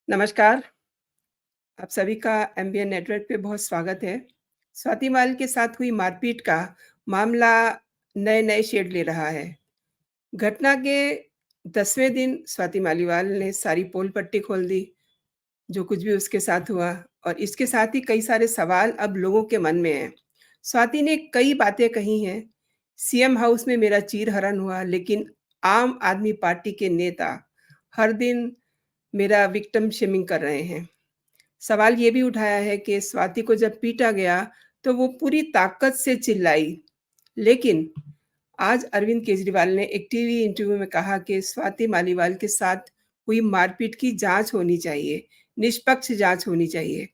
नमस्कार, आप सभी का एमबीएन नेटवर्क पे बहुत स्वागत है। स्वाति माल के साथ हुई मारपीट का मामला नए-नए शेड ले रहा है। घटना के 10वें दिन स्वाति मालीवाल ने सारी पोल पट्टी खोल दी, जो कुछ भी उसके साथ हुआ और इसके साथ ही कई सारे सवाल अब लोगों के मन में हैं। स्वाति ने कई बातें कही हैं, सीएम हाउस में मेरा चीरहरण हुआ, लेकिन आम आदमी पार्टी के नेता हर दिन मेरा विक्टिम शेमिंग कर रहे हैं। सवाल ये भी उठाया है कि स्वाति को जब पीटा गया, तो वो पूरी ताकत से चिल्लाई। लेकिन आज अरविंद केजरीवाल ने एक टीवी इंटरव्यू में कहा कि स्वाति मालीवाल के साथ हुई मारपीट की जांच होनी चाहिए, निष्पक्ष जांच होनी चाहिए।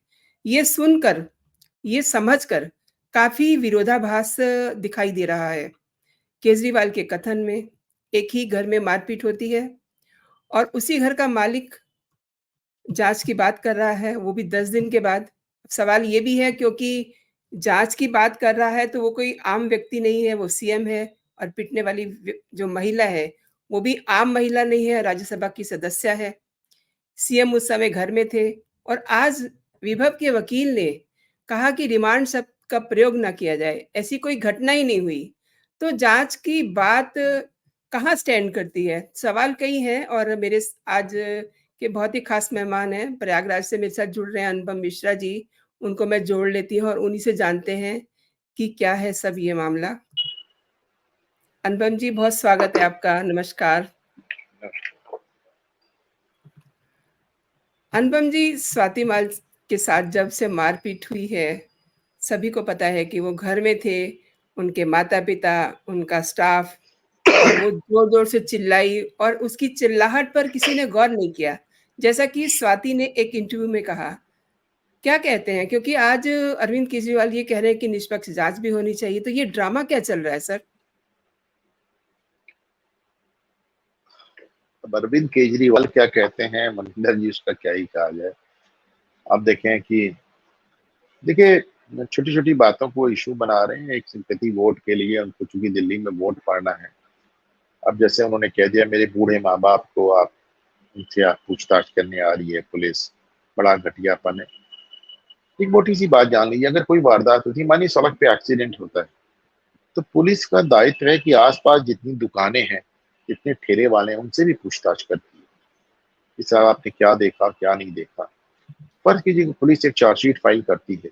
ये सुनकर, ये समझकर काफ़ी विरोधाभास दिखाई दे रहा है। केजरीवाल के कथन में एक ही घर में मारपीट होती है और उसी घर का मालिक जाँच की बात कर रहा है, वो भी 10 दिन के बाद। सवाल ये भी है क्योंकि जाँच की बात कर रहा है तो वो कोई आम व्यक्ति नहीं है, वो सीएम है और पिटने वाली जो महिला है, वो भी आम महिला नहीं है, राज्यसभा की सदस्य है। सीएम उस समय घर में थे और आज विभव के वकील ने कहा कि रिमांड शब्द का प्रयोग ना किया जाए, ऐसी कोई घटना ही नहीं हुई। तो जाँच की बात कहाँ स्टैंड करती है? सवाल कई हैं और मेरे आज के बहुत ही ख़ास मेहमान हैं, प्रयागराज से मेरे साथ जुड़ रहे हैं अनुपम मिश्रा जी, उनको मैं जोड़ लेती हूँ और उन्हीं से जानते हैं कि क्या है सब ये मामला। अनुपम जी, बहुत स्वागत है आपका, नमस्कार। अनुपम जी, स्वाति माल के साथ जब से मारपीट हुई है, सभी को पता है कि वो घर में थे, उनके माता-पिता, उनका स्टाफ और वो ज़ोर-ज़ोर से चिल्लाई और उसकी चिल्लाहट पर किसी ने गौर नहीं किया। जैसा कि स्वाति ने एक इंटरव्यू में कहा। क्या कहते हैं? क्योंकि आज अरविंद केजरीवाल ये कह रहे हैं कि निष्पक्ष जाँच भी होनी चाहिए, तो ये ड्रामा क्या चल रहा है सर? अब अरविंद केजरीवाल क्या कहते हैं, मनिंदर जी उसका क्या ही कहा जाए। आप देखें कि देखिए, छोटी छोटी बातों को इशू बना रहे हैं एक सिंपैथी वोट के लिए। उनको चूंकि दिल्ली में वोट पड़ना है। अब जैसे उन्होंने कह दिया मेरे बूढ़े माँ बाप को आप उनसे आप पूछताछ करने आ रही है पुलिस, बड़ा घटियापन है। एक मोटी सी बात जान लीजिए, अगर कोई वारदात होती है, मानिए सड़क पे एक्सीडेंट होता है, तो पुलिस का दायित्व है कि आसपास जितनी दुकानें हैं, जितने ठेले वाले हैं, उनसे भी पूछताछ करती है कि साहब आपने क्या देखा, क्या नहीं देखा। फर्ज कीजिए कि पुलिस एक चार्जशीट फाइल करती है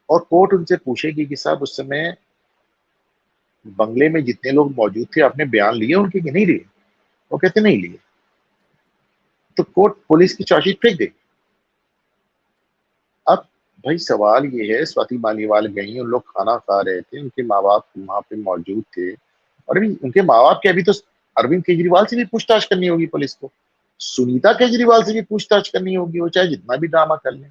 और कोर्ट उनसे पूछेगी कि साहब उस समय बंगले में जितने लोग मौजूद थे, आपने बयान लिए उनके कि नहीं लिए। वो कहते नहीं लिए, तो कोर्ट पुलिस की चार्जशीट फेंक देगी। अब भाई सवाल ये है, स्वाति मालीवाल गई, उन लोग खाना खा रहे थे, उनके माँ बाप वहां पे मौजूद थे और अभी उनके माँ बाप के अभी तो अरविंद केजरीवाल से भी पूछताछ करनी होगी पुलिस को, सुनीता केजरीवाल से भी पूछताछ करनी होगी, वो चाहे जितना भी ड्रामा कर ले।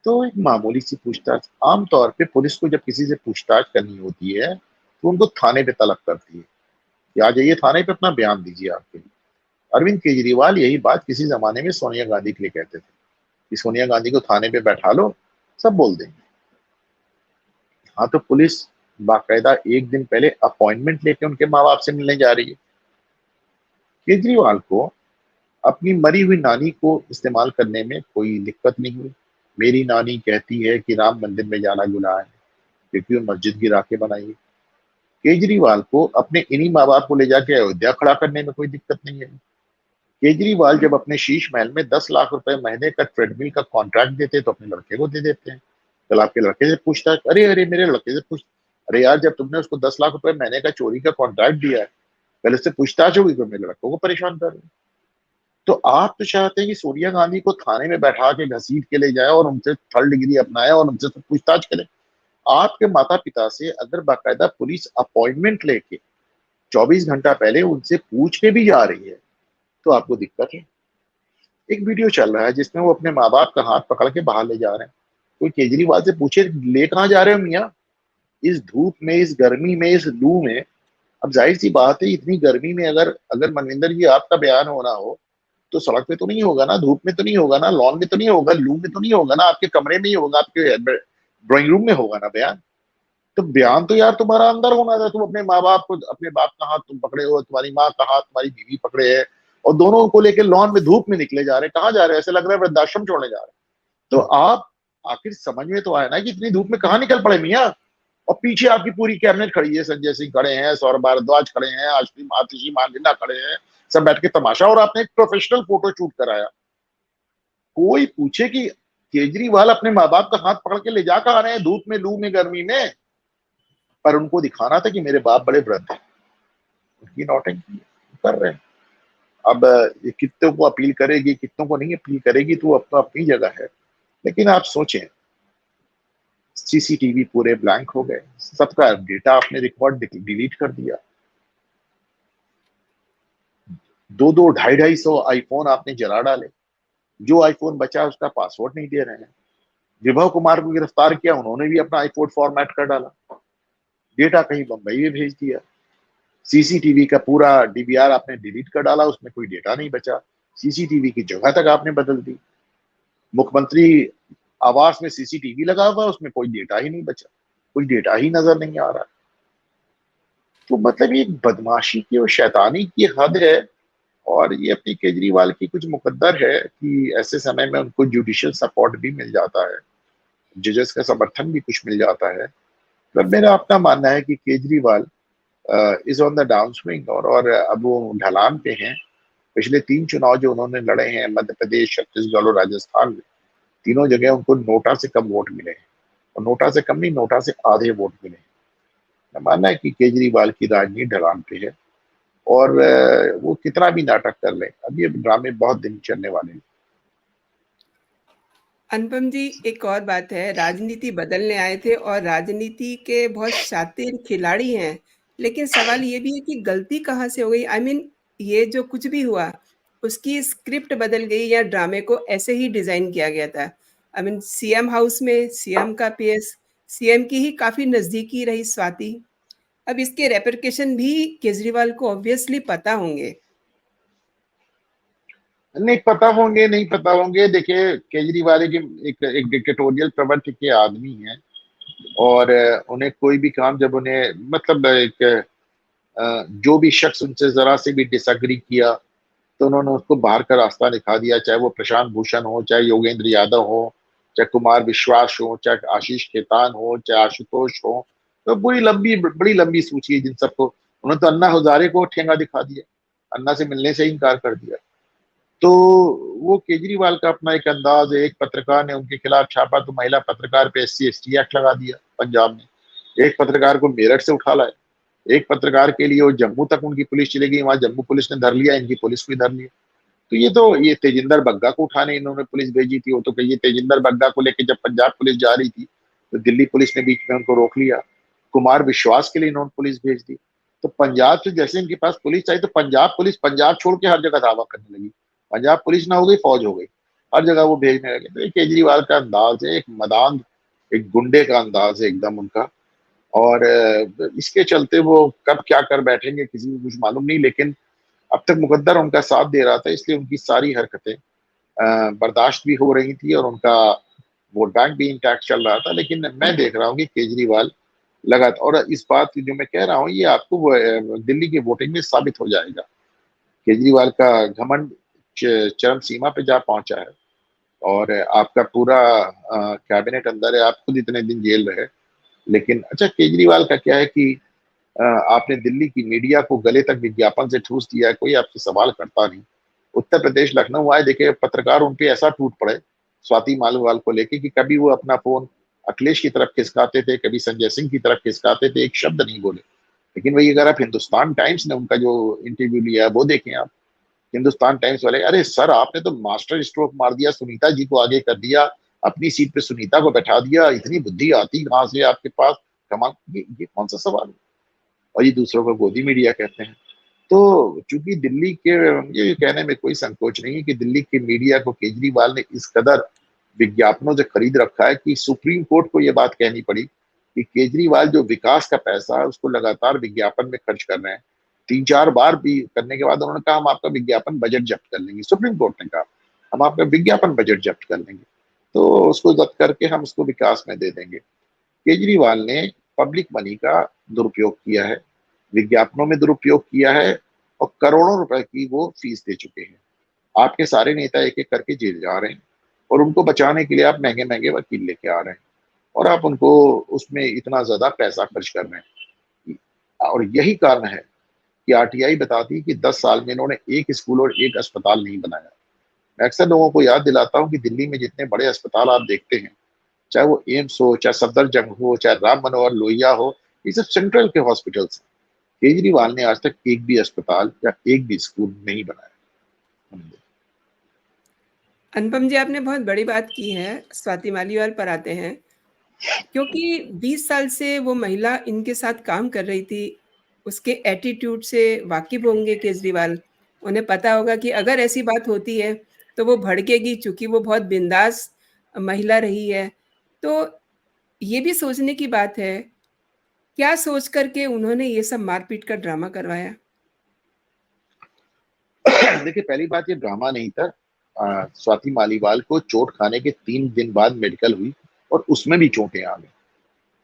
तो एक मामूली सी पूछताछ, आमतौर पे पुलिस को जब किसी से पूछताछ करनी होती है तो उनको थाने पे तलब करती है कि आ जाइए थाने पे, अपना बयान दीजिए आपके। अरविंद केजरीवाल यही बात किसी जमाने में सोनिया गांधी के लिए कहते थे कि सोनिया गांधी को थाने पे बैठा लो, सब बोल देंगे। हाँ, तो पुलिस बाकायदा एक दिन पहले अपॉइंटमेंट लेके उनके माँ बाप से मिलने जा रही है। केजरीवाल को अपनी मरी हुई नानी को इस्तेमाल करने में कोई दिक्कत नहीं हुई। मेरी नानी कहती है कि राम मंदिर में जाना गुनाह है, क्योंकि वो मस्जिद गिरा के बनाई है। केजरीवाल को अपने इन्हीं माँ बाप को ले जाके अयोध्या खड़ा करने में कोई दिक्कत नहीं है। केजरीवाल जब अपने शीश महल में 10 लाख रुपए महीने का ट्रेडमिल का कॉन्ट्रैक्ट देते तो अपने लड़के को दे देते हैं। कल आपके लड़के से पूछता है, अरे अरे मेरे लड़के से पूछ, अरे यार जब तुमने उसको 10 लाख रुपए महीने का चोरी का कॉन्ट्रैक्ट दिया है, पहले से पूछताछ होगी, तो मेरे लड़कों को परेशान कर रहे हैं। तो आप तो चाहते हैं कि सोनिया गांधी को थाने में बैठा के घसीट के ले जाए और उनसे थर्ड डिग्री अपनाए और उनसे सब पूछताछ करे। आपके माता पिता से अगर बाकायदा पुलिस अपॉइंटमेंट लेके 24 घंटा पहले उनसे पूछ के भी जा रही है तो आपको दिक्कत है। एक वीडियो चल रहा है जिसमें वो अपने माँ बाप का हाथ पकड़ के बाहर ले जा रहे हैं। कोई केजरीवाल से पूछे ले कहाँ जा रहे हो मियाँ, इस धूप में, इस गर्मी में, इस लू में। अब जाहिर सी बात है, इतनी गर्मी में अगर अगर मनविंदर जी आपका बयान होना हो तो सड़क पे तो नहीं होगा ना, धूप में तो नहीं होगा ना, लॉन में तो नहीं होगा, लू में तो नहीं होगा ना, आपके कमरे में ही होगा, आपके ड्राइंग रूम में होगा ना बयान। तो बयान तो यार तुम्हारा अंदर होना था। तुम अपने माँ बाप को, अपने बाप का हाथ तुम पकड़े हो, तुम्हारी माँ का हाथ तुम्हारी बीवी पकड़े है, और दोनों को लेकर लॉन में धूप में निकले जा रहे हैं। कहाँ जा रहे हैं? ऐसे लग रहा है वृद्धाश्रम छोड़ने जा रहे हैं। तो आप आखिर समझ में तो आया ना कि इतनी धूप में कहाँ निकल पड़े मियाँ। और पीछे आपकी पूरी कैबिनेट खड़ी है, संजय सिंह खड़े हैं, सौरभ भारद्वाज खड़े हैं, आतिशी मार्लेना खड़े हैं, सब बैठ के तमाशा, और आपने एक प्रोफेशनल फोटो शूट कराया। कोई पूछे कि केजरीवाल अपने माँ बाप का हाथ पकड़ के ले जा कहा रहे हैं धूप में, लू में, गर्मी में? पर उनको दिखाना था कि मेरे बाप बड़े वृद्ध हैं, उनकी नौटंकी कर रहे हैं। अब ये कितनों को अपील करेगी, कितनों को नहीं अपील करेगी, तो अपना अपनी जगह है। लेकिन आप सोचें, सीसीटीवी पूरे ब्लैंक हो गए, सबका डेटा आपने रिकॉर्ड डिलीट कर दिया, 2-2, 250 आईफोन आपने जला डाले, जो आईफोन बचा उसका पासवर्ड नहीं दे रहे हैं। विभव कुमार को गिरफ्तार किया, उन्होंने भी अपना आईफोन फॉर्मेट कर डाला, डेटा कहीं बंबई में भेज दिया। सीसीटीवी का पूरा डीवीआर आपने डिलीट कर डाला, उसमें कोई डेटा नहीं बचा, सीसीटीवी की जगह तक आपने बदल दी। मुख्यमंत्री आवास में सीसीटीवी लगा हुआ, उसमें कोई डेटा ही नहीं बचा, कोई डेटा ही नजर नहीं आ रहा। तो मतलब ये बदमाशी की और शैतानी की हद है। और ये अपनी केजरीवाल की कुछ मुकद्दर है कि ऐसे समय में उनको जुडिशियल सपोर्ट भी मिल जाता है, जजेस का समर्थन भी कुछ मिल जाता है। पर मेरा अपना मानना है कि Kejriwal is on the down swing, और अब वो ढलान पे हैं। पिछले 3 चुनाव जो उन्होंने लड़े हैं, मध्य प्रदेश, छत्तीसगढ़ और राजस्थान में, तीनों जगह उनको नोटा से कम वोट मिले हैं। और नोटा से कम नहीं, नोटा से आधे वोट मिले हैं। मैं मानना है कि केजरीवाल की राजनीति ढलान पे है, और वो कितना भी नाटक कर ले, अब ये ड्रामे बहुत दिन चलने वाले हैं। अनुपम जी, एक और बात है, राजनीति बदलने आए थे और राजनीति के बहुत शातिर खिलाड़ी हैं, लेकिन सवाल ये भी है कि गलती कहाँ से हो गई? आई मीन ये जो कुछ भी हुआ, उसकी स्क्रिप्ट बदल गई या ड्रामे को ऐसे ही डिज़ाइन किया गया था? आई मीन सीएम हाउस में सीएम का पेस, सीएम की ही काफ़ी नज़दीकी रही स्वाति। अब इसके रेपरकशन भी केजरीवाल को ऑब्वियसली पता होंगे। नहीं पता होंगे, नहीं पता होंगे। देखिए, केजरीवाल की एक डिक्टेटोरियल प्रवृत्ति के आदमी हैं, और उन्हें कोई भी काम, जब उन्हें मतलब एक जो भी शख्स उनसे जरा से भी डिसएग्री किया, तो उन्होंने उसको बाहर का रास्ता दिखा दिया। चाहे वो प्रशांत भूषण हो, चाहे योगेंद्र यादव हो, चाहे कुमार विश्वास हो, चाहे आशीष खेतान हो, चाहे आशुतोष हो, तो बड़ी लंबी सूची है जिन सबको। उन्होंने तो अन्ना हजारे को ठेंगा दिखा दिया, अन्ना से मिलने से ही इनकार कर दिया। तो वो केजरीवाल का अपना एक अंदाज है। एक पत्रकार ने उनके खिलाफ छापा, तो महिला पत्रकार पे SC/ST एक्ट लगा दिया पंजाब में। एक पत्रकार को मेरठ से उठा लाए, एक पत्रकार के लिए वो जम्मू तक उनकी पुलिस चली गई, वहां जम्मू पुलिस ने धर लिया, इनकी पुलिस भी धर लिया। तो ये तेजिंदर बग्गा को उठाने इन्होंने पुलिस भेजी थी। वो तो कहिए तेजिंदर बग्गा को लेकर जब पंजाब पुलिस जा रही थी, तो दिल्ली पुलिस ने बीच में उनको रोक लिया। कुमार विश्वास के लिए इन्होंने पुलिस भेज दी। तो पंजाब से जैसे इनके पास पुलिस आई, तो पंजाब पुलिस पंजाब छोड़ के हर जगह धावा करने लगी। पंजाब पुलिस ना हो गई, फौज हो गई, हर जगह वो भेजने लगे। तो ये केजरीवाल का अंदाज है, एक मदान, एक गुंडे का अंदाज है एकदम उनका। और इसके चलते वो कब क्या कर बैठेंगे किसी को कुछ मालूम नहीं। लेकिन अब तक मुकद्दर उनका साथ दे रहा था, इसलिए उनकी सारी हरकतें बर्दाश्त भी हो रही थी, और उनका वोट बैंक भी इंटैक्ट चल रहा था। लेकिन मैं देख रहा हूँ कि केजरीवाल लगातार, और इस बात की जो मैं कह रहा हूँ, ये आपको दिल्ली की वोटिंग में साबित हो जाएगा। केजरीवाल का घमंड चरम सीमा पे जा पहुंचा है, और आपका पूरा कैबिनेट अंदर है, आप खुद इतने दिन जेल रहे। लेकिन अच्छा, केजरीवाल का क्या है कि आपने दिल्ली की मीडिया को गले तक विज्ञापन से ठूस दिया है, कोई आपसे सवाल करता नहीं। उत्तर प्रदेश लखनऊ आए, देखे पत्रकार उन पे ऐसा टूट पड़े स्वाति मालीवाल को लेके, कि कभी वो अपना फोन अखिलेश की तरफ खिसकाते थे, कभी संजय सिंह की तरफ खिसकाते थे, एक शब्द नहीं बोले। लेकिन वही अगर आप हिंदुस्तान टाइम्स ने उनका जो इंटरव्यू लिया है वो देखें आप, हिंदुस्तान टाइम्स वाले, अरे सर आपने तो मास्टर स्ट्रोक मार दिया, सुनीता जी को आगे कर दिया, अपनी सीट पे सुनीता को बैठा दिया, इतनी बुद्धि आती कहां से आपके पास, कमाल। ये कौन सा सवाल है? और ये दूसरों को गोदी मीडिया कहते हैं। तो चूंकि दिल्ली के, मुझे ये कहने में कोई संकोच नहीं है कि दिल्ली के मीडिया को केजरीवाल ने इस कदर विज्ञापनों से खरीद रखा है कि सुप्रीम कोर्ट को यह बात कहनी पड़ी कि केजरीवाल जो विकास का पैसा है उसको लगातार विज्ञापन में खर्च कर रहे हैं। 3-4 बार भी करने के बाद उन्होंने कहा हम आपका विज्ञापन बजट जब्त कर लेंगे। सुप्रीम कोर्ट ने कहा हम आपका विज्ञापन बजट जब्त कर लेंगे, तो उसको जब्त करके हम उसको विकास में दे देंगे। केजरीवाल ने पब्लिक मनी का दुरुपयोग किया है, विज्ञापनों में दुरुपयोग किया है, और करोड़ों रुपए की वो फीस दे चुके हैं। आपके सारे नेता एक-एक करके जेल जा रहे हैं और उनको बचाने के लिए आप महँगे-महँगे वकील लेके आ रहे हैं और आप उनको उसमें इतना ज़्यादा पैसा खर्च कर रहे हैं। और यही कारण है कि आरटीआई बताती है कि 10 साल में इन्होंने एक स्कूल और एक अस्पताल नहीं बनाया। मैं अक्सर लोगों को याद दिलाता हूँ कि दिल्ली में जितने बड़े अस्पताल आप देखते हैं, चाहे वो एम्स हो, चाहे सफदरजंग हो, चाहे राम मनोहर लोहिया हो, ये सब सेंट्रल के हॉस्पिटल्स हैं। केजरीवाल ने आज तक एक भी अस्पताल या एक भी स्कूल नहीं बनाया। अनुपम जी, आपने बहुत बड़ी बात की है। स्वाति मालीवाल पर आते हैं, क्योंकि 20 साल से वो महिला इनके साथ काम कर रही थी। उसके एटीट्यूड से वाकिफ़ होंगे केजरीवाल। उन्हें पता होगा कि अगर ऐसी बात होती है, तो वो भड़केगी, चूँकि वो बहुत बिंदास महिला रही है। तो ये भी सोचने की बात है, क्या सोच कर के उन्होंने ये सब मारपीट का ड्रामा करवाया? देखिए, पहली बात ये ड्रामा नहीं था। स्वाति मालीवाल को चोट खाने के 3 दिन बाद मेडिकल हुई और उसमें भी चोटें आ गई।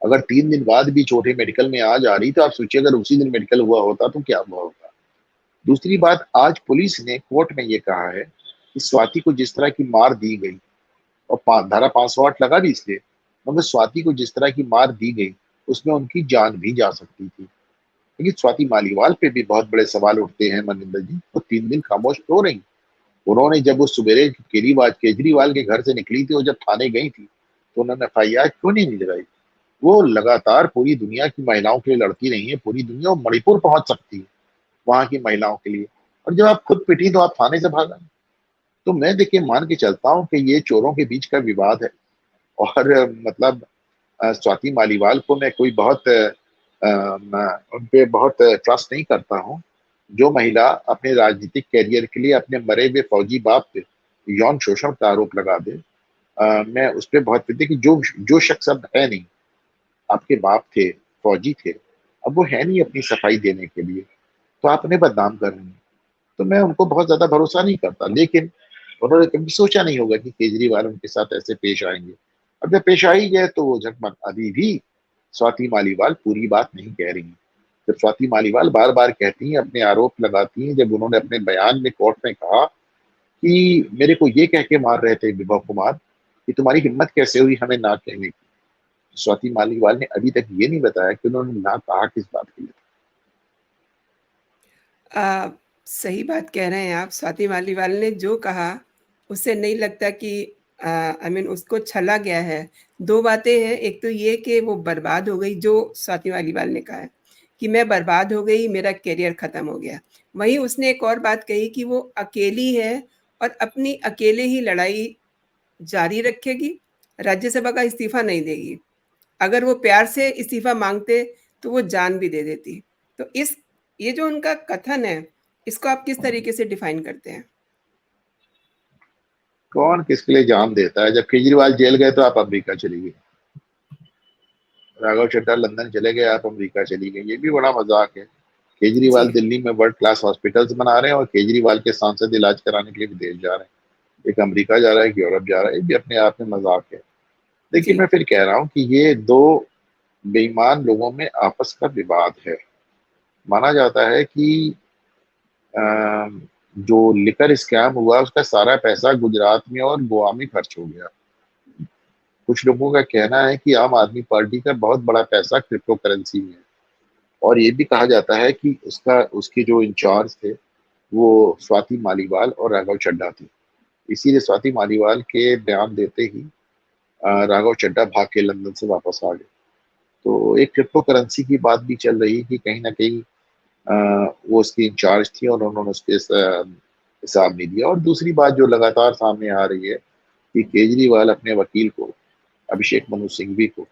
अगर 3 दिन बाद भी चोटें मेडिकल में आ जा रही तो आप सोचिए अगर उसी दिन मेडिकल हुआ होता तो क्या हुआ होता। दूसरी बात, आज पुलिस ने कोर्ट में ये कहा है कि स्वाति को जिस तरह की मार दी गई और धारा 508 लगा भी इसलिए, मगर स्वाति को जिस तरह की मार दी गई उसमें उनकी जान भी जा सकती थी। लेकिन स्वाति मालीवाल पे भी बहुत बड़े सवाल उठते हैं मनिंदर जी। वो 3 दिन खामोश क्यों रही? उन्होंने जब वो सवेरे केजरीवाल के घर से निकली थी और जब थाने गई थी तो उन्होंने एफआईआर क्यों नहीं गिरवाई? वो लगातार पूरी दुनिया की महिलाओं के लिए लड़ती रही है। पूरी दुनिया, वो मणिपुर पहुंच सकती है वहां की महिलाओं के लिए। और जब आप खुद पिटी तो आप थाने से भागा। तो मैं देखिए मान के चलता हूँ कि ये चोरों के बीच का विवाद है। और मतलब स्वाति मालीवाल को मैं कोई बहुत उन पे बहुत ट्रस्ट नहीं करता हूँ। जो महिला अपने राजनीतिक कैरियर के लिए अपने मरे हुए फौजी बाप पे यौन शोषण का आरोप लगा दे, मैं उस पर बहुत देखिए जो जो शख्स अब है नहीं, आपके बाप थे, फौजी थे, अब वो है नहीं अपनी सफाई देने के लिए, तो आप उन्हें बदनाम कर रहे हैं। तो मैं उनको बहुत ज्यादा भरोसा नहीं करता। लेकिन उन्होंने कभी सोचा नहीं होगा कि केजरीवाल उनके साथ ऐसे पेश आएंगे। अब जब पेश आ ही गए तो वो झटमट अभी भी स्वाति मालीवाल पूरी बात नहीं कह रही हैं। जब स्वाति मालीवाल बार बार कहती हैं, अपने आरोप लगाती हैं, जब उन्होंने अपने बयान में कोर्ट में कहा कि मेरे को ये कह के मार रहे थे विभव कुमार कि तुम्हारी हिम्मत कैसे हुई हमें ना कहने की। स्वाति मालीवाल ने अभी तक ये नहीं बताया कि उन्होंने ना कहा किस बात के लिए। अ, सही बात कह रहे हैं आप। स्वाति मालीवाल ने जो कहा, उससे नहीं लगता कि आई मीन उसको छला गया है। 2 बातें हैं, एक तो ये कि वो बर्बाद हो गई, जो स्वाति मालीवाल ने कहा है कि मैं बर्बाद हो गई, मेरा करियर खत्म हो गया। वहीं उसने एक और बात कही कि वो अकेली है और अपनी अकेले ही लड़ाई जारी रखेगी, राज्यसभा का इस्तीफ़ा नहीं देगी। अगर वो प्यार से इस्तीफ़ा माँगते, तो वो जान भी दे देती। तो इस ये जो उनका कथन है, इसको आप किस तरीके से डिफ़ाइन करते हैं? कौन किसके लिए जान देता है? जब केजरीवाल जेल गए तो आप अमेरिका चली गई, राघव चड्ढा लंदन चले गए, आप अमेरिका चली गई। ये भी बड़ा मजाक है। केजरीवाल जी, दिल्ली में वर्ल्ड क्लास हॉस्पिटल्स बना रहे हैं और केजरीवाल के सांसद इलाज कराने के लिए विदेश जा रहे हैं। एक अमेरिका जा रहा है, एक यूरोप जा रहा है। ये भी अपने आप में मजाक है। देखिए, जी। मैं फिर कह रहा हूँ कि ये दो बेईमान लोगों में आपस का विवाद है। माना जाता है कि जो लिकर स्कैम हुआ उसका सारा पैसा गुजरात में और गोवा में खर्च हो गया। कुछ लोगों का कहना है कि आम आदमी पार्टी का बहुत बड़ा पैसा क्रिप्टो करेंसी में है। और ये भी कहा जाता है कि उसका उसके जो इंचार्ज थे वो स्वाति मालीवाल और राघव चड्ढा थे। इसीलिए स्वाति मालीवाल के बयान देते ही राघव चड्ढा भाग के लंदन से वापस आ गए। तो एक क्रिप्टो करेंसी की बात भी चल रही है कि कहीं ना कहीं वो उसकी इंचार्ज थी और उन्होंने उसके हिसाब नहीं दिया। और दूसरी बात जो लगातार सामने आ रही है कि केजरीवाल अपने वकील को, अभिषेक मनु सिंघवी को,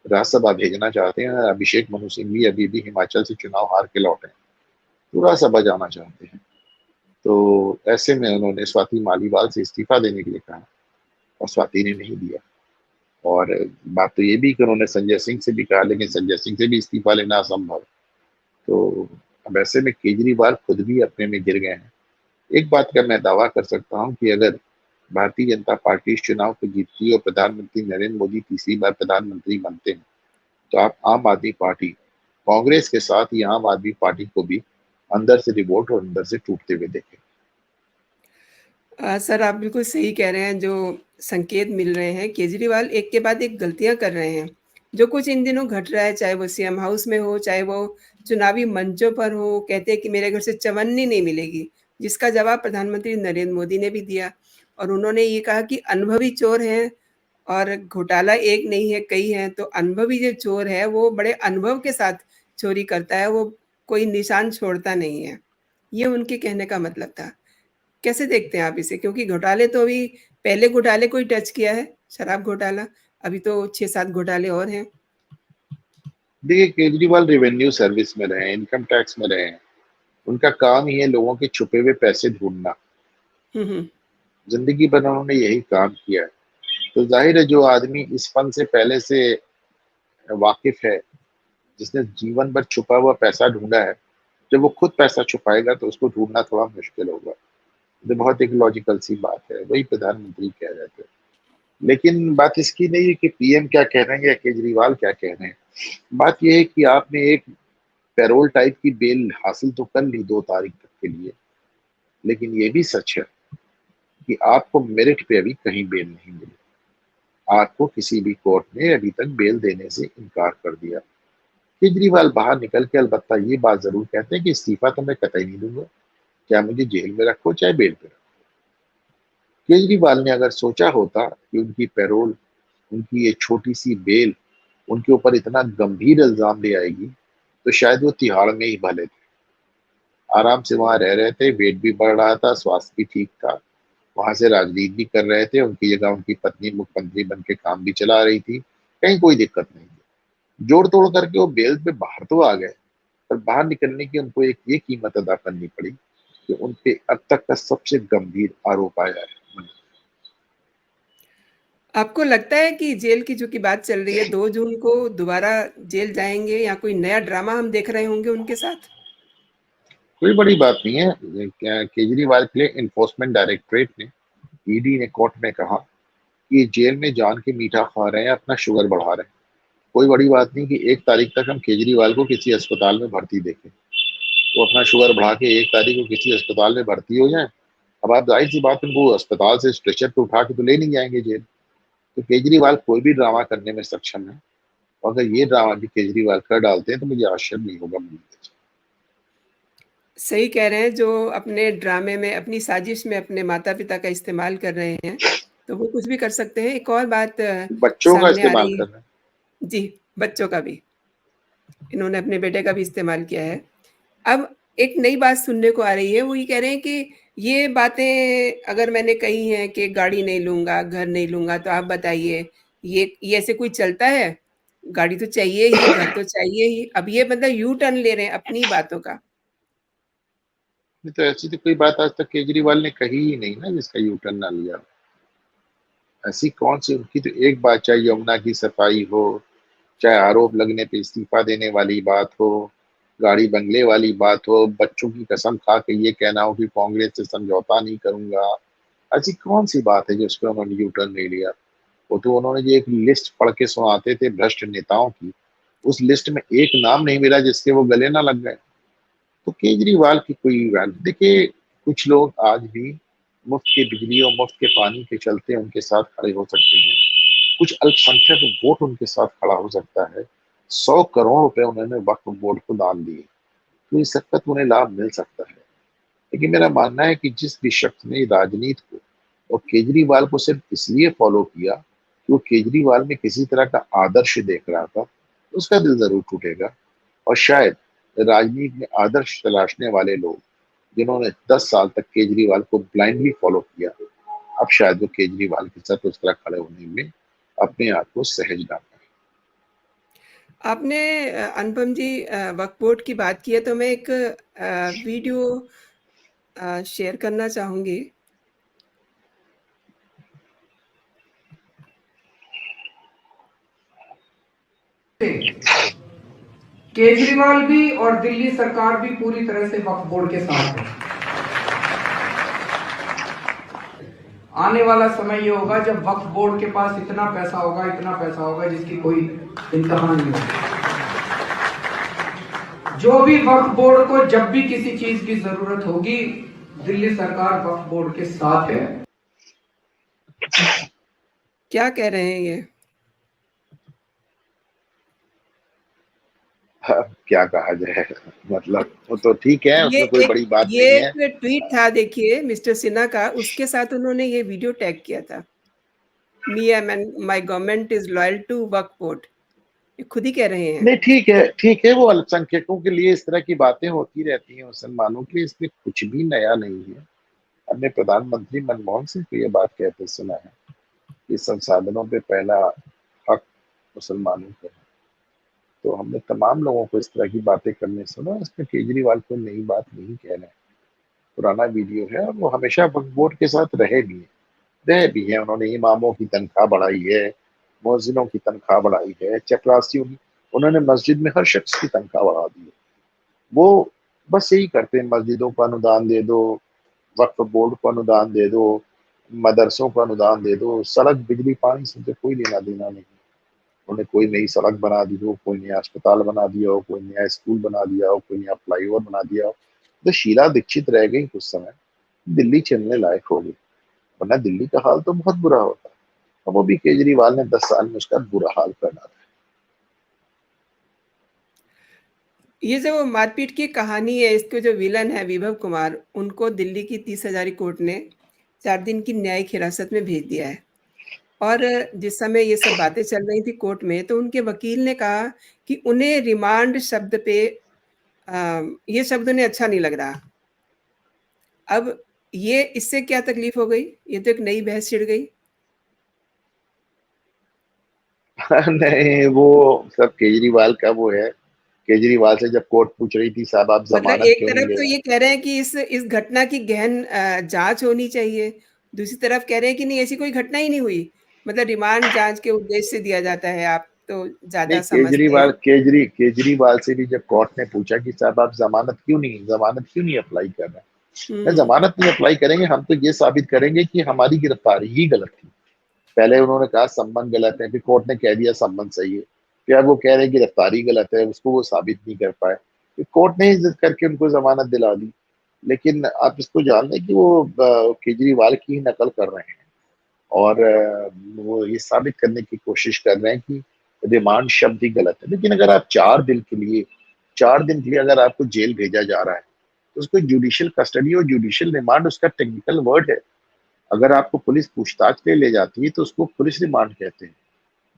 राज्यसभा भेजना चाहते हैं। अभिषेक मनु सिंघवी अभी भी हिमाचल से चुनाव हार के लौटे हैं, तो राज्यसभा जाना चाहते हैं। तो ऐसे में उन्होंने स्वाति मालीवाल से इस्तीफा देने के लिए कहा और स्वाति ने नहीं दिया। और बात तो ये भी कि उन्होंने संजय सिंह से भी कहा, लेकिन संजय सिंह से भी इस्तीफा लेना असंभव। तो अब ऐसे में केजरीवाल खुद भी अपने में गिर गए हैं। एक बात का मैं दावा कर सकता हूँ कि अगर भारतीय जनता पार्टी इस चुनाव को जीतती है और प्रधानमंत्री नरेंद्र मोदी तीसरी बार प्रधानमंत्री बनते हैं, तो आप आम आदमी पार्टी, कांग्रेस के साथ ही आम आदमी पार्टी को भी अंदर से रिवोल्ट और अंदर से टूटते हुए देखे। सर आप बिल्कुल सही कह रहे हैं, जो संकेत मिल रहे हैं, केजरीवाल एक के बाद एक गलतियाँ कर रहे हैं। जो कुछ इन दिनों घट रहा है, चाहे वो सीएम हाउस में हो, चाहे वो चुनावी मंचों पर हो, कहते हैं कि मेरे घर से चवन्नी नहीं मिलेगी, जिसका जवाब प्रधानमंत्री नरेंद्र मोदी ने भी दिया और उन्होंने ये कहा कि अनुभवी चोर हैं और घोटाला एक नहीं है, कई हैं, तो अनुभवी जो चोर है, वो बड़े अनुभव के साथ चोरी करता है, वो कोई निशान छोड़ता नहीं है। ये उनके कहने का मतलब था। कैसे देखते हैं आप इसे? क्योंकि घोटाले तो अभी पहले घोटाले को ही टच किया है, शराब घोटाला, अभी तो 6-7 घोटाले और हैं। देखिए, केजरीवाल रेवेन्यू सर्विस में रहे, इनकम टैक्स में रहे हैं। उनका काम ही है लोगों के छुपे हुए पैसे ढूंढना। हुँ, हुँ। जिंदगी भर उन्होंने यही काम किया है। तो जाहिर है जो आदमी इस फन से पहले से वाकिफ है, जिसने जीवन भर छुपा हुआ पैसा ढूंढा है, जब वो खुद पैसा छुपाएगा तो उसको ढूंढना थोड़ा मुश्किल होगा। ये बहुत एक लॉजिकल सी बात है, वही प्रधानमंत्री कह रहे थे। लेकिन बात इसकी नहीं है कि पीएम क्या कह रहे हैं या केजरीवाल क्या कह रहे हैं। बात यह है कि आपने एक पैरोल टाइप की बेल हासिल तो कर ली 2 तारीख तक के लिए, लेकिन ये भी सच है कि आपको मेरिट पे अभी कहीं बेल नहीं मिली। आपको किसी भी कोर्ट ने अभी तक बेल देने से इनकार कर दिया। केजरीवाल बाहर निकल के अलबत्ता ये बात जरूर कहते हैं कि इस्तीफा तो मैं कतई नहीं दूंगा, चाहे मुझे जेल में रखो चाहे बेल पे रखो। केजरीवाल ने अगर सोचा होता कि उनकी पैरोल, उनकी ये छोटी सी बेल उनके ऊपर इतना गंभीर इल्जाम ले आएगी, तो शायद वो तिहाड़ में ही भले थे। आराम से वहां रह रहे थे, वेट भी बढ़ रहा था, स्वास्थ्य भी ठीक था, वहां से राजनीति भी कर रहे थे, उनकी जगह उनकी पत्नी मुख्यमंत्री बन के काम भी चला रही थी, कहीं कोई दिक्कत नहीं थी। जोड़ तोड़ करके वो बेल पे बाहर तो आ गए, पर बाहर निकलने की उनको एक ये कीमत अदा करनी पड़ी कि उनपे अब तक का सबसे गंभीर आरोप आया है। आपको लगता है कि जेल की चूँकि बात चल रही है, 2 जून को दोबारा जेल जाएँगे या कोई नया ड्रामा हम देख रहे होंगे उनके साथ? कोई बड़ी बात नहीं है। केजरीवाल के लिए इन्फोर्समेंट डायरेक्टरेट ने, ईडी ने कोर्ट में कहा कि जेल में जान के मीठा खा रहे हैं, अपना शुगर बढ़ा रहे हैं। कोई बड़ी बात नहीं कि 1 तारीख तक हम केजरीवाल को किसी अस्पताल में भर्ती देखें, वो अपना शुगर बढ़ा के 1 तारीख को किसी अस्पताल में भर्ती हो जाए। अब आप जाहिर सी बात, उनको अस्पताल से स्ट्रेचर पे उठा के तो ले नहीं जाएंगे जेल। तो केजरीवाल कोई भी ड्रामा करने में सक्षम है, और अगर ये ड्रामा भी केजरीवाल कर डालते हैं तो मुझे आश्चर्य नहीं होगा। सही कह रहे हैं, जो अपने ड्रामे में, अपनी साजिश में अपने माता-पिता का इस्तेमाल कर रहे हैं, तो वो कुछ भी कर सकते हैं। एक और बात बच्चों का सामने आ इस्तेमाल रही है। कर रहे हैं। जी, बच्चों का भी। इन्होंने अपने बेटे का भी इस्तेमाल किया है। अब एक नई बात सुनने को आ रही है, वो ये कह रहे हैं कि ये बातें अगर मैंने कही हैं कि गाड़ी नहीं लूँगा, घर नहीं लूँगा, तो आप बताइए, ये ऐसे कोई चलता है? गाड़ी तो चाहिए ही, घर तो चाहिए ही। अब ये मतलब यू टर्न ले रहे हैं अपनी बातों का। नहीं तो ऐसी तो कोई बात आज तक केजरीवाल ने कही ही नहीं ना जिसका यू टर्न ना लिया। ऐसी कौन सी उनकी तो एक बात, चाहे यमुना की सफाई हो, चाहे आरोप लगने पे इस्तीफा देने वाली बात हो, गाड़ी बंगले वाली बात हो, बच्चों की कसम खा के ये कहना हो कि कांग्रेस से समझौता नहीं करूंगा, ऐसी कौन सी बात है जिसको उन्होंने यू टर्न नहीं लिया। वो तो उन्होंने जो एक लिस्ट पढ़ के सुनाते थे भ्रष्ट नेताओं की, उस लिस्ट में एक नाम नहीं मिला जिसके वो गले ना लग गए। तो केजरीवाल की कोई वैल्यू, देखिए, कुछ लोग आज भी मुफ्त की बिजली और मुफ्त के पानी के चलते उनके साथ खड़े हो सकते हैं, कुछ अल्पसंख्यक वोट उनके साथ खड़ा हो सकता है। 100 करोड़ रुपए उन्होंने वक्फ बोर्ड को दान दिए, तो इस हद तक उन्हें लाभ मिल सकता है। लेकिन मेरा मानना है कि जिस भी शख्स ने राजनीति को और केजरीवाल को सिर्फ इसलिए फॉलो किया कि वो केजरीवाल में किसी तरह का आदर्श देख रहा था, उसका दिल जरूर टूटेगा। और शायद राजनीति में आदर्श तलाशने वाले लोग, जिन्होंने 10 साल तक केजरीवाल को ब्लाइंडली फॉलो किया, अब शायद वो केजरीवाल के साथ उस तरह खड़े होने में अपने आप को सहज ना पाए। आपने अनुपम जी वक्फ बोर्ड की बात की है, तो मैं एक वीडियो शेयर करना चाहूँगी। केजरीवाल भी और दिल्ली सरकार भी पूरी तरह से वक्फ बोर्ड के साथ है। आने वाला समय ये होगा जब वक्फ बोर्ड के पास इतना पैसा होगा जिसकी कोई इंतहा नहीं होगी। जो भी वक्फ बोर्ड को जब भी किसी चीज की जरूरत होगी, दिल्ली सरकार वक्फ बोर्ड के साथ है। क्या कह रहे हैं ये? क्या कहा जाए, मतलब वो तो ठीक है, ये उसमें कोई एक बड़ी बात ये नहीं है। एक ट्वीट था, देखिए मिस्टर सिन्हा का, उसके साथ उन्होंने ये वीडियो टैग किया था। Me and my government is loyal to Waqf board. ये खुद ही कह रहे हैं। नहीं, ठीक है, वो अल्पसंख्यकों के लिए इस तरह की बातें होती रहती हैं, मुसलमानों के लिए इसमें कुछ भी नया नहीं है। हमने प्रधानमंत्री मनमोहन सिंह को ये बात कहते सुना है कि संसाधनों पे पहला हक मुसलमानों को है। तो हमने तमाम लोगों को इस तरह की बातें करने सुना। इसमें केजरीवाल कोई नई बात नहीं कह रहे हैं, पुराना वीडियो है और वो हमेशा वक्फ बोर्ड के साथ रहे भी हैं। उन्होंने इमामों की तनख्वाह बढ़ाई है, मुअज्जिनों की तनख्वाह बढ़ाई है, चपरासियों की, उन्होंने मस्जिद में हर शख्स की तनख्वाह बढ़ा दी है। वो बस यही करते हैं, मस्जिदों को अनुदान दे दो, वक्फ बोर्ड को अनुदान दे दो, मदरसों को अनुदान दे दो, सड़क बिजली पानी से तो कोई लेना देना नहीं। उन्होंने कोई नई सड़क बना दी हो, कोई नया अस्पताल बना दिया हो, कोई नया स्कूल बना दिया हो, कोई नया फ्लाईओवर बना दिया हो। तो शीला दीक्षित रह गई कुछ समय, दिल्ली चलने लायक हो गई, वरना दिल्ली का हाल तो बहुत बुरा होता है। अब वो भी केजरीवाल ने 10 साल में उसका बुरा हाल कर डाला। ये जो मारपीट की कहानी है, इसके जो विलन है विभव कुमार, उनको दिल्ली की 30 हजारी कोर्ट ने 4 दिन की न्यायिक हिरासत में भेज दिया है। और जिस समय ये सब बातें चल रही थी कोर्ट में, तो उनके वकील ने कहा कि उन्हें रिमांड शब्द पे ये शब्द उन्हें अच्छा नहीं लग रहा। अब ये इससे क्या तकलीफ हो गई? ये तो एक नई बहस छिड़ गई। नहीं, वो सब केजरीवाल का वो है। केजरीवाल से जब कोर्ट पूछ रही थी, साहब आप मतलब जमानत एक क्यों नहीं तरफ ले तो रहे? ये कह रहे हैं कि इस घटना की गहन जांच होनी चाहिए, दूसरी तरफ कह रहे हैं कि नहीं, ऐसी कोई घटना ही नहीं हुई। मतलब रिमांड जांच के उद्देश्य से दिया जाता है, आप तो नहीं, ज्यादा समझते हैं। केजरीवाल से भी जब कोर्ट ने पूछा कि साहब आप जमानत क्यों नहीं अप्लाई कर रहे हैं, मैं हम्म। जमानत नहीं अप्लाई करेंगे, हम तो ये साबित करेंगे कि हमारी गिरफ्तारी ही गलत थी। पहले उन्होंने कहा संबंध गलत है, फिर कोर्ट ने कह दिया संबंध सही है, फिर अब वो कह रहे हैं गिरफ्तारी गलत है, उसको वो साबित नहीं कर पाए, फिर कोर्ट ने इज्जत करके उनको जमानत दिला दी। लेकिन आप इसको जान लें कि वो केजरीवाल की ही नकल कर रहे हैं और वो ये साबित करने की कोशिश कर रहे हैं कि रिमांड शब्द ही गलत है। लेकिन अगर आप 4 दिन के लिए अगर आपको जेल भेजा जा रहा है, तो उसको जुडिशियल कस्टडी और जुडिशियल रिमांड उसका टेक्निकल वर्ड है। अगर आपको पुलिस पूछताछ के लिए ले जाती है तो उसको पुलिस रिमांड कहते हैं।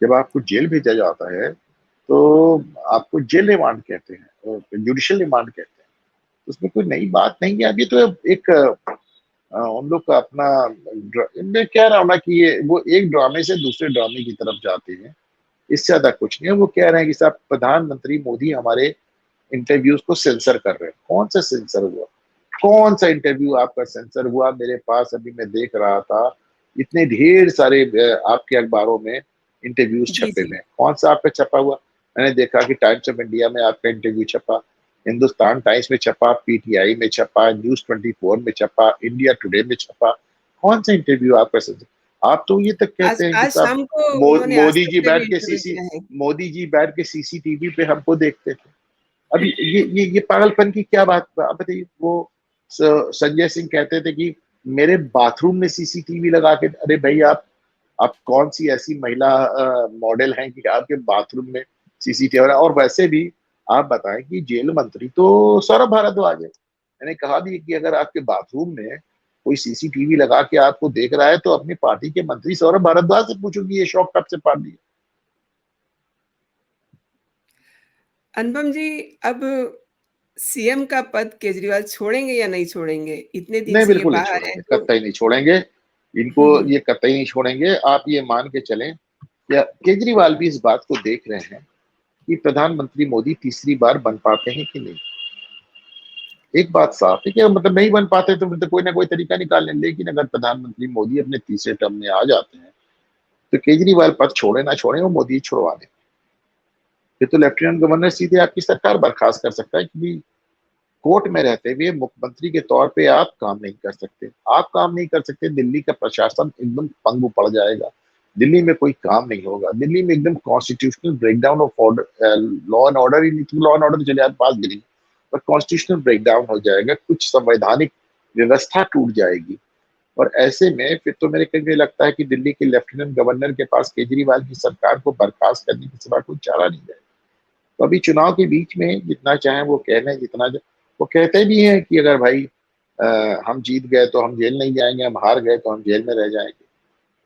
जब आपको जेल भेजा जाता है तो आपको जेल रिमांड कहते हैं, जुडिशियल रिमांड कहते हैं। तो उसमें कोई नई बात नहीं है। अभी तो एक उन लोग का अपना मैं कह रहा हूँ ना कि ये वो एक ड्रामे से दूसरे ड्रामे की तरफ जाते हैं, इससे ज्यादा कुछ नहीं है। वो कह रहे हैं कि साहब प्रधानमंत्री मोदी हमारे इंटरव्यूज को सेंसर कर रहे हैं। कौन सा सेंसर हुआ? कौन सा इंटरव्यू आपका सेंसर हुआ? मेरे पास अभी मैं देख रहा था, इतने ढेर सारे आपके अखबारों में इंटरव्यूज जी, छपे जी। हुए हैं। कौन सा आपका छपा हुआ? मैंने देखा कि टाइम्स ऑफ इंडिया में आपका इंटरव्यू छपा, हिंदुस्तान टाइम्स में छपा, पीटीआई में छपा, न्यूज 24 में छपा, इंडिया टुडे में छपा। कौन सा इंटरव्यू आपका सेंसर? आप तो ये तक आज कहते हैं कि आज साहब शाम को उन्होंने आज मोदी तक जी पे भी बैठ के इंटरव्यू किया है। मोदी जी बैठ के सीसीटीवी पे हमको देखते थे। अभी ये पागलपन की क्या बात? आप बताइए। वो संजय सिंह कहते थे कि मेरे बाथरूम में सीसीटीवी लगा के, अरे भाई आप कौन सी ऐसी महिला मॉडल हैं कि आपके बाथरूम में सीसीटीवी? और वैसे भी आप बताएं कि जेल मंत्री तो सौरभ भारद्वाज है। मैंने कहा भी कि अगर आपके बाथरूम में कोई सीसीटीवी लगा के आपको देख रहा है तो अपनी पार्टी के मंत्री सौरभ भारद्वाज से पूछो कि ये शौक कब से पाल लिया। अनुपम जी, अब सीएम का पद केजरीवाल छोड़ेंगे या नहीं छोड़ेंगे? इतने दिन नहीं, से ये बिल्कुल नहीं बाहर है छोड़ेंगे, तो। कतई नहीं छोड़ेंगे। इनको हम्म। ये कतई नहीं छोड़ेंगे। आप ये मान के चलें, या केजरीवाल भी इस बात को देख रहे हैं कि प्रधानमंत्री मोदी तीसरी बार बन पाते हैं कि नहीं। एक बात साफ है कि मतलब नहीं बन पाते तो फिर तो कोई ना कोई तरीका निकाल लें। लेकिन अगर प्रधानमंत्री मोदी अपने तीसरे टर्म में आ जाते हैं तो केजरीवाल पद छोड़े ना छोड़े, वो मोदी छुड़वा दें। फिर तो लेफ्टिनेंट गवर्नर सीधे आपकी सरकार बर्खास्त कर सकता है कि कोर्ट में रहते हुए मुख्यमंत्री के तौर पे आप काम नहीं कर सकते। आप काम नहीं कर सकते, दिल्ली का प्रशासन एकदम पंगु पड़ जाएगा। दिल्ली में कोई काम नहीं होगा। दिल्ली में एकदम constitutional breakdown of order, law and order ही नहीं, लॉ एंड ऑर्डर तो चले आप पास गिरी। और कॉन्स्टिट्यूशनल ब्रेकडाउन हो जाएगा, कुछ संवैधानिक व्यवस्था टूट जाएगी। और ऐसे में फिर तो मेरे को लगता है कि दिल्ली के लेफ्टिनेंट गवर्नर के पास केजरीवाल की सरकार को बर्खास्त करने के सिवा कोई चारा नहीं है। तो अभी चुनाव के बीच में जितना चाहे वो कह लें, वो कहते भी हैं कि अगर भाई हम जीत गए तो हम जेल नहीं जाएंगे, हम हार गए तो हम जेल में रह जाएंगे।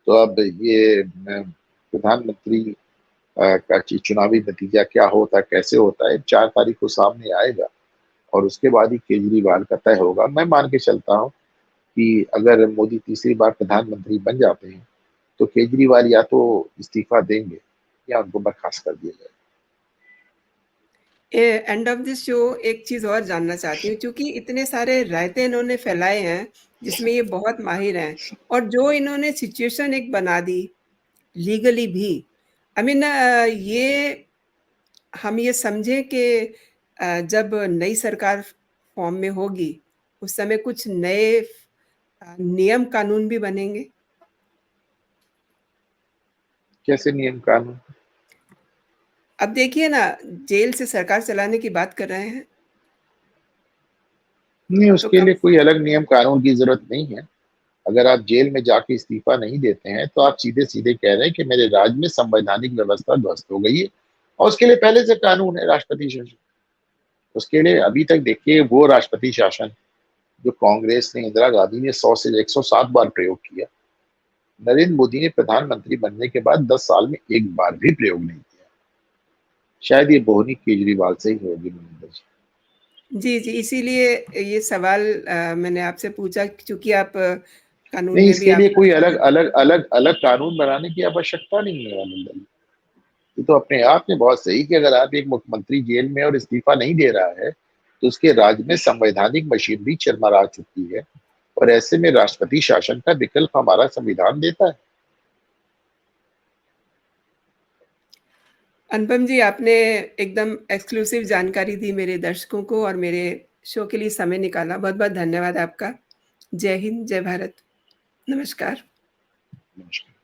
तो अब ये प्रधानमंत्री का चुनावी नतीजा क्या होता है, कैसे होता है, 4 तारीख को सामने आएगा और उसके बाद ही केजरीवाल का तय होगा। मैं मान के चलता हूँ कि अगर मोदी तीसरी बार प्रधानमंत्री बन जाते हैं तो केजरीवाल या तो इस्तीफा देंगे या उनको बर्खास्त कर दिया जाएगा। एंड ऑफ दिस शो एक चीज़ और जानना चाहती हूँ, क्योंकि इतने सारे रायते इन्होंने फैलाए हैं जिसमें ये बहुत माहिर हैं, और जो इन्होंने सिचुएशन एक बना दी लीगली भी, आई मीन ये हम ये समझें कि जब नई सरकार फॉर्म में होगी उस समय कुछ नए नियम कानून भी बनेंगे। कैसे नियम कानून? अब देखिए ना, जेल से सरकार चलाने की बात कर रहे हैं, नहीं, तो उसके कम लिए कोई अलग नियम कानून की जरूरत नहीं है। अगर आप जेल में जाके इस्तीफा नहीं देते हैं तो आप सीधे सीधे कह रहे हैं कि मेरे राज्य में संवैधानिक व्यवस्था ध्वस्त हो गई है, और उसके लिए पहले से कानून है, राष्ट्रपति शासन। उसके लिए अभी तक देखिए, वो राष्ट्रपति शासन जो कांग्रेस ने, इंदिरा गांधी ने 100 से 107 बार प्रयोग किया, नरेंद्र मोदी ने प्रधानमंत्री बनने के बाद 10 साल में एक बार भी प्रयोग नहीं किया। शायद ये बोहनी केजरीवाल से ही होगी, मनिंदर जी। जी, जी, इसीलिए ये सवाल मैंने आपसे पूछा, क्योंकि आप कानून नहीं, में भी इसके लिए आपका कोई अलग अलग अलग अलग कानून बनाने की आवश्यकता नहीं है मनिंदर जी। ये तो अपने आप में बहुत सही कि अगर आप एक मुख्यमंत्री जेल में और इस्तीफा नहीं दे रहा है तो उसके राज्य में संवैधानिक मशीनरी चरमरा चुकी है, और ऐसे में राष्ट्रपति शासन का विकल्प हमारा संविधान देता है। अनुपम जी, आपने एकदम एक्सक्लूसिव जानकारी दी मेरे दर्शकों को, और मेरे शो के लिए समय निकाला। बहुत-बहुत धन्यवाद आपका। जय हिंद, जय भारत। नमस्कार। नमस्कार।